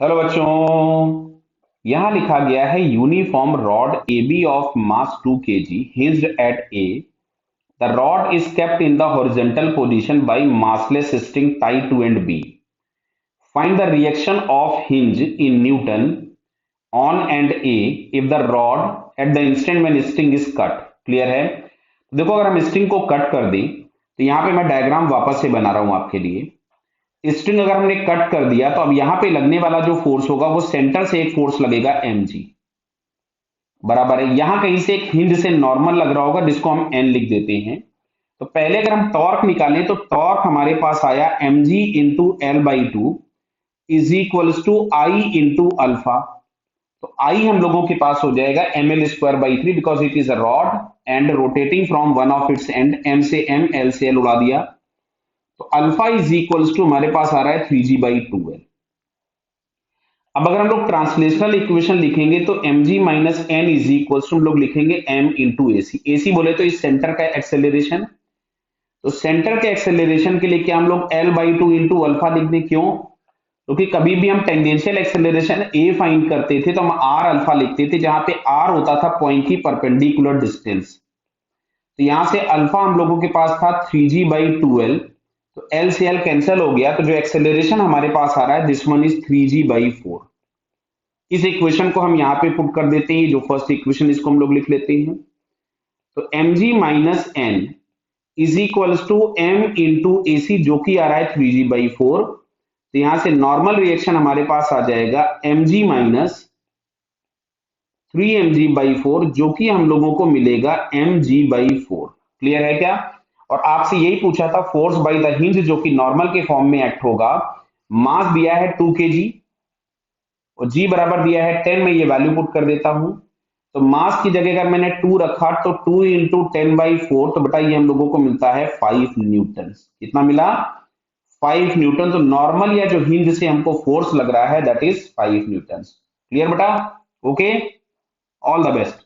Hello बच्चों। यहां लिखा गया है uniform rod A B of mass 2 kg hinged at A. The rod is kept in the horizontal position by massless string tied to end B. Find the reaction of hinge in Newton on and A if the rod at the instant when string is cut. Clear है? तो देखो, अगर हम string को cut कर दें तो यहां पे मैं डायग्राम वापस से बना रहा हूं आपके लिए। स्ट्रिंग अगर हमने कट कर दिया तो अब यहां पे लगने वाला जो फोर्स होगा वो सेंटर से एक फोर्स लगेगा mg, बराबर है। यहां कहीं से एक हिंज से नॉर्मल लग रहा होगा जिसको हम n लिख देते हैं। तो पहले अगर हम टॉर्क निकालें तो टॉर्क हमारे पास आया mg into L by two is equals to I into alpha. तो आई हम लोगों के पास हो जाएगा M L square by three, because it is a rod and rotating from one of its end, M से एम एल से L उड़ा दिया। तो अल्फा इज इक्वल्स टू हमारे पास आ रहा है 3g/2l। अब अगर हम लोग ट्रांसलेशनल इक्वेशन लिखेंगे तो mg minus N is equals to हम लोग लिखेंगे m इंटू एसी। एसी बोले तो इस सेंटर का एक्सेलरेशन। तो सेंटर के एक्सेलरेशन के लिए क्या हम लोग l by two into alpha लिख दें? क्यों? क्योंकि कभी भी हम टेंजेंशियल एक्सेलरेशन a फाइंड करते थे तो हम r अल्फा लिखते थे, जहां पे r होता था पॉइंट की परपेंडिकुलर डिस्टेंस। तो यहां से अल्फा हम लोगों के पास था 3g/2l। तो l से l कैंसिल हो गया, तो जो एक्सेलरेशन हमारे पास आ रहा है दिस वन इज 3g/4। इस इक्वेशन को हम यहाँ पे पुट कर देते हैं, जो फर्स्ट इक्वेशन इसको हम लोग लिख लेते हैं। तो mg minus N is equals to m into a c, जो कि आ रहा है 3g/4। तो यहां से नॉर्मल रिएक्शन हमारे पास आ जाएगा mg माइनस 3mg/4, जो कि हम लोगों को मिलेगा mg/4। क्लियर है क्या? और आपसे यही पूछा था फोर्स बाय द हिंज, जो कि नॉर्मल के फॉर्म में एक्ट होगा। मास दिया है 2 kg और g बराबर दिया है 10। मैं ये वैल्यू पुट कर देता हूं। तो मास की जगह अगर मैंने 2 रखा तो 2 इंटू 10/4, तो बेटा ये हम लोगों को मिलता है 5 न्यूटन। कितना मिला? 5 न्यूटन। तो नॉर्मल या जो हिंज से हमको फोर्स लग रहा है दैट इज 5 न्यूटन। क्लियर बेटा? Okay, all the best.